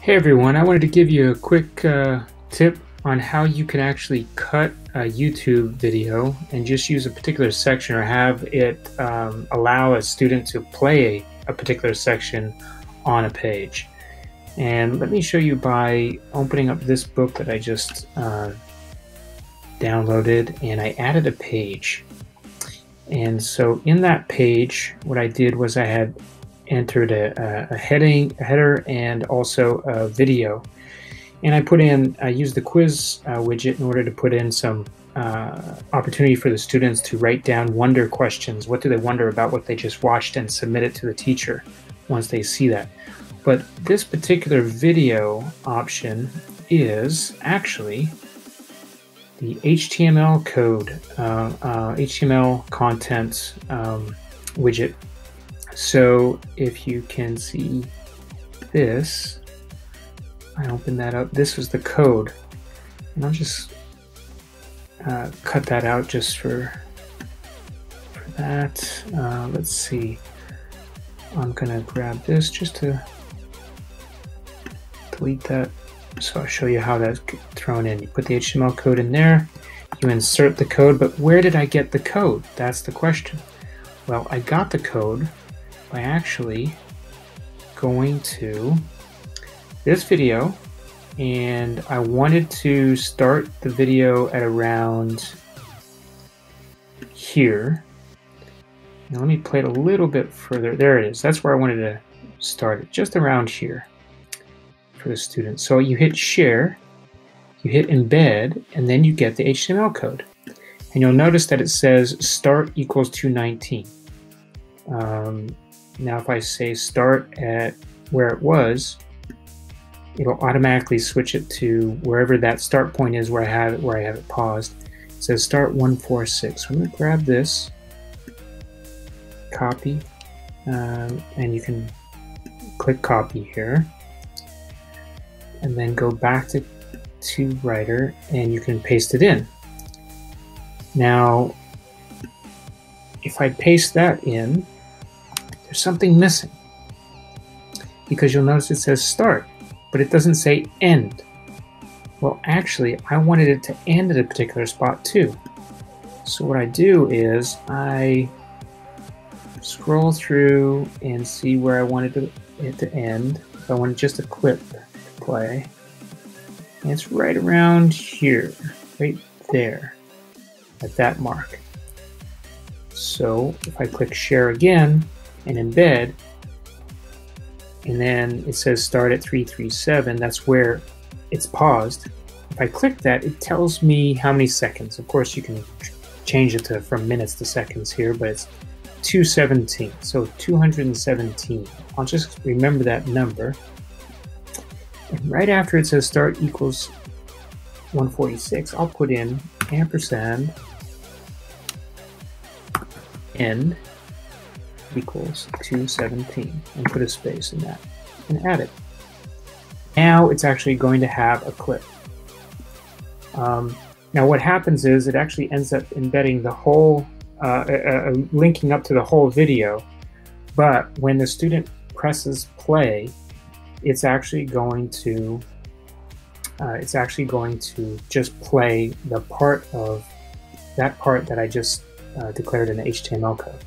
Hey everyone, I wanted to give you a quick tip on how you can actually cut a YouTube video and just use a particular section or have it allow a student to play a particular section on a page. And let me show you by opening up this book that I just downloaded, and I added a page. And so in that page, what I did was I had entered a header and also a video, and I used the quiz widget in order to put in some opportunity for the students to write down wonder questions. What do they wonder about what they just watched, and submit it to the teacher once they see that. But this particular video option is actually the HTML code, HTML content widget. So if you can see this, I opened that up. This was the code, and I'll just cut that out just for that. Let's see. I'm gonna grab this just to delete that. So I'll show you how that's thrown in. You put the HTML code in there, you insert the code, but where did I get the code? That's the question. Well, I got the code by actually going to this video, and I wanted to start the video at around here. Now let me play it a little bit further. There it is. That's where I wanted to start it, just around here for the student. So you hit share, you hit embed, and then you get the HTML code. And you'll notice that it says start equals 219. Now if I say start at where it was, it'll automatically switch it to wherever that start point is where I have it paused. It says start 146. So I'm going to grab this, copy, and you can click copy here, and then go back to Writer, and you can paste it in. Now if I paste that in, there's something missing, because you'll notice it says start, but it doesn't say end. Well, actually, I wanted it to end at a particular spot too. So what I do is I scroll through and see where I wanted it to end. If I wanted just a clip to play, and it's right around here, right there, at that mark. So if I click share again and embed, and then it says start at 337, that's where it's paused. If I click that, it tells me how many seconds. Of course, you can change it from minutes to seconds here, but it's 217, so 217. I'll just remember that number. And right after it says start equals 146, I'll put in ampersand end equals 217 and put a space in that and add it. Now it's actually going to have a clip. Now what happens is it actually ends up embedding the whole, linking up to the whole video, but when the student presses play, it's actually going to just play the part that I just declared in the HTML code.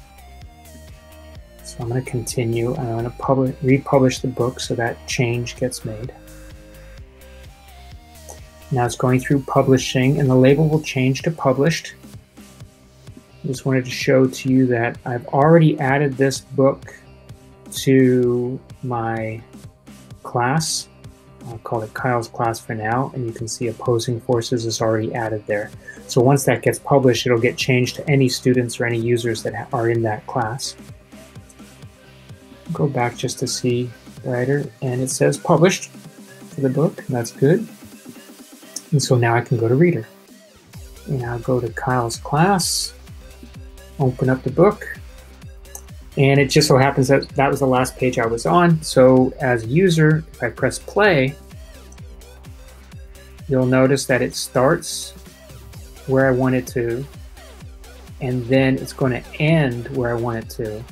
So I'm going to continue. I'm going to republish the book so that change gets made. Now it's going through publishing, and the label will change to published. I just wanted to show to you that I've already added this book to my class. I'll call it Kyle's class for now, and you can see Opposing Forces is already added there. So once that gets published, it'll get changed to any students or any users that are in that class. Go back just to see Writer, and it says published for the book, and that's good. And so now I can go to Reader. And I'll go to Kyle's class, open up the book, and it just so happens that that was the last page I was on. So as a user, if I press play, you'll notice that it starts where I want it to, and then it's going to end where I want it to.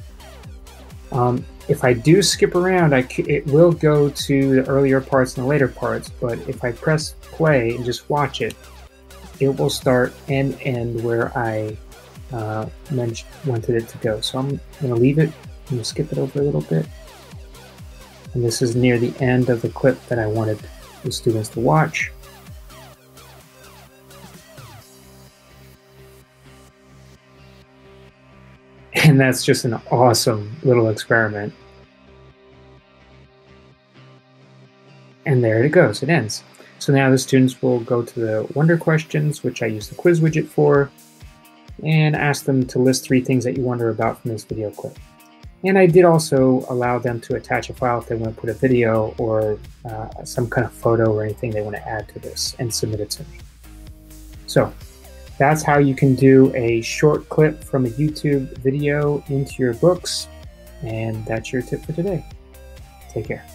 If I do skip around, it will go to the earlier parts and the later parts, but if I press play and just watch it, it will start and end where I wanted it to go. So I'm going to leave it, I'm going to skip it over a little bit. And this is near the end of the clip that I wanted the students to watch. And that's just an awesome little experiment. And there it goes, it ends. So now the students will go to the wonder questions, which I use the quiz widget for, and ask them to list 3 things that you wonder about from this video clip. And I did also allow them to attach a file if they want to put a video or some kind of photo or anything they want to add to this and submit it to me. So that's how you can do a short clip from a YouTube video into your books. And that's your tip for today. Take care.